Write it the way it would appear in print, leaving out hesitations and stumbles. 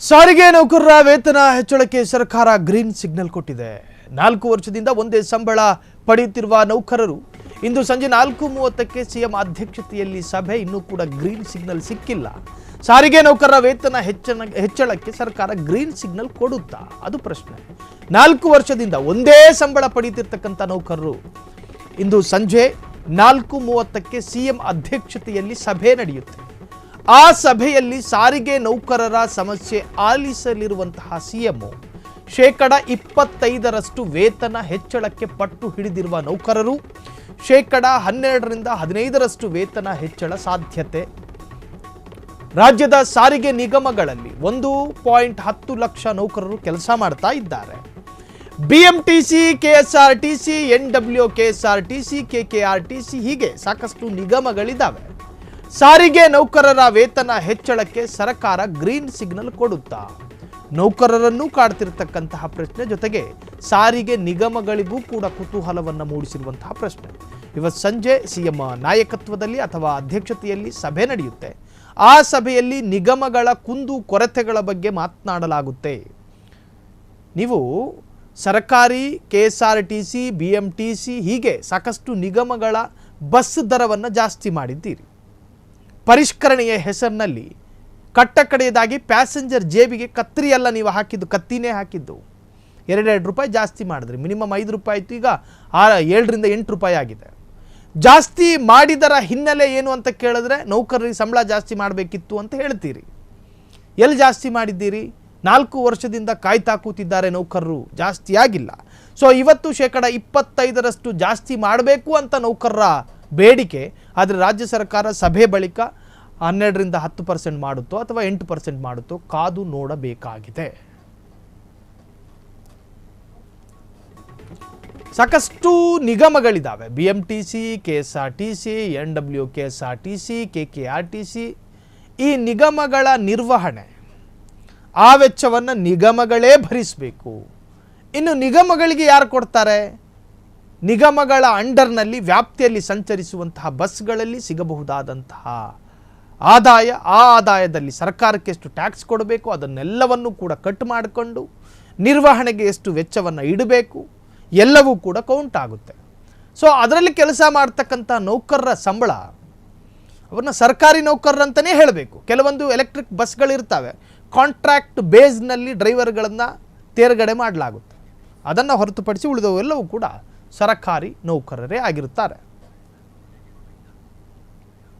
ಸಾರಿಗೆ ನೌಕರರ ವೇತನ ಹೆಚ್ಚಳಕ್ಕೆ ಸರ್ಕಾರ ಗ್ರೀನ್ ಸಿಗ್ನಲ್ ಕೊಟ್ಟಿದೆ. 4 ವರ್ಷದಿಂದ ಒಂದೇ ಸಂಬಳ ಪಡೆಯುತ್ತಿರುವ ನೌಕರರು ಇಂದು ಸಂಜೆ 4:30ಕ್ಕೆ ಸಿಎಂ ಅಧ್ಯಕ್ಷತೆಯಲ್ಲಿ ಸಭೆ. ಇನ್ನೂ ಕೂಡ ಗ್ರೀನ್ ಸಿಗ್ನಲ್ ಸಿಕ್ಕಿಲ್ಲ. ಸಾರಿಗೆ ನೌಕರರ ವೇತನ ಹೆಚ್ಚಳಕ್ಕೆ ಸರ್ಕಾರ ಗ್ರೀನ್ ಸಿಗ್ನಲ್ ಕೊಡುತ್ತಾ? ಅದು ಪ್ರಶ್ನೆ. 4 ವರ್ಷದಿಂದ ಒಂದೇ ಸಂಬಳ ಪಡೆಯುತ್ತಿರತಕ್ಕಂಥ ನೌಕರರು ಇಂದು ಸಂಜೆ 4:30ಕ್ಕೆ ಸಿಎಂ ಅಧ್ಯಕ್ಷತೆಯಲ್ಲಿ ಸಭೆ ನಡೆಯುತ್ತೆ. ಆ ಸಭೆಯಲ್ಲಿ ಸಾರಿಗೆ ನೌಕರರ ಸಮಸ್ಯೆ ಆಲಿಸಲಿರುವಂತಹ ಸಿಎಂ 25% ವೇತನ ಹೆಚ್ಚಳಕ್ಕೆ ಪಟ್ಟು ಹಿಡಿದಿರುವ ನೌಕರರು 12ರಿಂದ 15% ವೇತನ ಹೆಚ್ಚಳ ಸಾಧ್ಯತೆ. ರಾಜ್ಯದ ಸಾರಿಗೆ ನಿಗಮಗಳಲ್ಲಿ 1.10 ಲಕ್ಷ ನೌಕರರು ಕೆಲಸ ಮಾಡ್ತಾ ಇದ್ದಾರೆ. ಬಿಎಂಟಿಸಿ, ಕೆಎಸ್ಆರ್ಟಿಸಿ, NWKSRTC, KKRTC ಹೀಗೆ ಸಾಕಷ್ಟು ನಿಗಮಗಳಿದ್ದಾವೆ. ಸಾರಿಗೆ ನೌಕರರ ವೇತನ ಹೆಚ್ಚಳಕ್ಕೆ ಸರ್ಕಾರ ಗ್ರೀನ್ ಸಿಗ್ನಲ್ ಕೊಡುತ್ತಾ? ನೌಕರರನ್ನು ಕಾಡ್ತಿರ್ತಕ್ಕಂತಹ ಪ್ರಶ್ನೆ, ಜೊತೆಗೆ ಸಾರಿಗೆ ನಿಗಮಗಳಿಗೂ ಕೂಡ ಕುತೂಹಲವನ್ನು ಮೂಡಿಸಿರುವಂತಹ ಪ್ರಶ್ನೆ. ಇವತ್ತು ಸಂಜೆ ಸಿಎಂ ನಾಯಕತ್ವದಲ್ಲಿ ಅಥವಾ ಅಧ್ಯಕ್ಷತೆಯಲ್ಲಿ ಸಭೆ ನಡೆಯುತ್ತೆ. ಆ ಸಭೆಯಲ್ಲಿ ನಿಗಮಗಳ ಕುಂದು ಕೊರತೆಗಳ ಬಗ್ಗೆ ಮಾತನಾಡಲಾಗುತ್ತೆ. ನೀವು ಸರ್ಕಾರಿ KSRTC, BMTC ಹೀಗೆ ಸಾಕಷ್ಟು ನಿಗಮಗಳ ಬಸ್ ದರವನ್ನು ಜಾಸ್ತಿ ಮಾಡಿದ್ದೀರಿ. ಪರಿಷ್ಕರಣೆಯ ಹೆಸರಿನಲ್ಲಿ ಕಟ್ಟಕಡೆಯದಾಗಿ ಪ್ಯಾಸೆಂಜರ್ ಜೇಬಿಗೆ ಕತ್ತರಿ ಅಲ್ಲ ನೀವು ಹಾಕಿದ್ದು, ಕತ್ತಿನೇ ಹಾಕಿದ್ದು. 2 ರೂಪಾಯಿ ಜಾಸ್ತಿ ಮಾಡಿದ್ರಿ. ಮಿನಿಮಮ್ 5 ರೂಪಾಯಿ ಇತ್ತು, ಈಗ 7ರಿಂದ 8 ರೂಪಾಯಿ ಆಗಿದೆ. ಜಾಸ್ತಿ ಮಾಡಿದರ ಹಿನ್ನೆಲೆ ಏನು ಅಂತ ಕೇಳಿದ್ರೆ ನೌಕರರಿಗೆ ಸಂಬಳ ಜಾಸ್ತಿ ಮಾಡಬೇಕಿತ್ತು ಅಂತ ಹೇಳ್ತೀರಿ. ಎಲ್ಲಿ ಜಾಸ್ತಿ ಮಾಡಿದ್ದೀರಿ? 4 ವರ್ಷದಿಂದ ಕಾಯ್ತಾ ಕೂತಿದ್ದಾರೆ ನೌಕರರು, ಜಾಸ್ತಿ ಆಗಿಲ್ಲ. ಸೊ ಇವತ್ತು 25% ಜಾಸ್ತಿ ಮಾಡಬೇಕು ಅಂತ ನೌಕರರ ಬೇಡಿಕೆ. ಆದರೆ ರಾಜ್ಯ ಸರ್ಕಾರ ಸಭೆ ಬಳಿಕ 12ರಿಂದ 10% ಮಾಡುತ್ತೋ ಅಥವಾ 8% ಮಾಡುತ್ತೋ ಕಾದು ನೋಡಬೇಕಾಗಿದೆ. ಸಾಕಷ್ಟು ನಿಗಮಗಳಿದ್ದಾವೆ. BMTC, KSRTC, NWKSRTC, KKRTC. ಈ ನಿಗಮಗಳ ನಿರ್ವಹಣೆ, ಆ ವೆಚ್ಚವನ್ನು ನಿಗಮಗಳೇ ಭರಿಸಬೇಕು. ಇನ್ನು ನಿಗಮಗಳಿಗೆ ಯಾರು ಕೊಡ್ತಾರೆ? ನಿಗಮಗಳ ಅಂಡರ್ನಲ್ಲಿ ವ್ಯಾಪ್ತಿಯಲ್ಲಿ ಸಂಚರಿಸುವಂತಹ ಬಸ್ಗಳಲ್ಲಿ ಸಿಗಬಹುದಾದಂತಹ ಆದಾಯ, ಆ ಆದಾಯದಲ್ಲಿ ಸರ್ಕಾರಕ್ಕೆ ಎಷ್ಟು ಟ್ಯಾಕ್ಸ್ ಕೊಡಬೇಕು ಅದನ್ನೆಲ್ಲವನ್ನು ಕೂಡ ಕಟ್ ಮಾಡಿಕೊಂಡು ನಿರ್ವಹಣೆಗೆ ಎಷ್ಟು ವೆಚ್ಚವನ್ನು ಇಡಬೇಕು ಎಲ್ಲವೂ ಕೂಡ ಕೌಂಟ್ ಆಗುತ್ತೆ. ಸೊ ಅದರಲ್ಲಿ ಕೆಲಸ ಮಾಡ್ತಕ್ಕಂಥ ನೌಕರರ ಸಂಬಳ ಅವ್ರನ್ನ ಸರ್ಕಾರಿ ನೌಕರರಂತಲೇ ಹೇಳಬೇಕು. ಕೆಲವೊಂದು ಎಲೆಕ್ಟ್ರಿಕ್ ಬಸ್ಗಳಿರ್ತವೆ, ಕಾಂಟ್ರಾಕ್ಟ್ ಬೇಸ್ನಲ್ಲಿ ಡ್ರೈವರ್ಗಳನ್ನು ತೇರ್ಗಡೆ ಮಾಡಲಾಗುತ್ತೆ. ಅದನ್ನು ಹೊರತುಪಡಿಸಿ ಉಳಿದವೆಲ್ಲವೂ ಕೂಡ ಸರ್ಕಾರಿ ನೌಕರರೇ ಆಗಿರುತ್ತಾರೆ.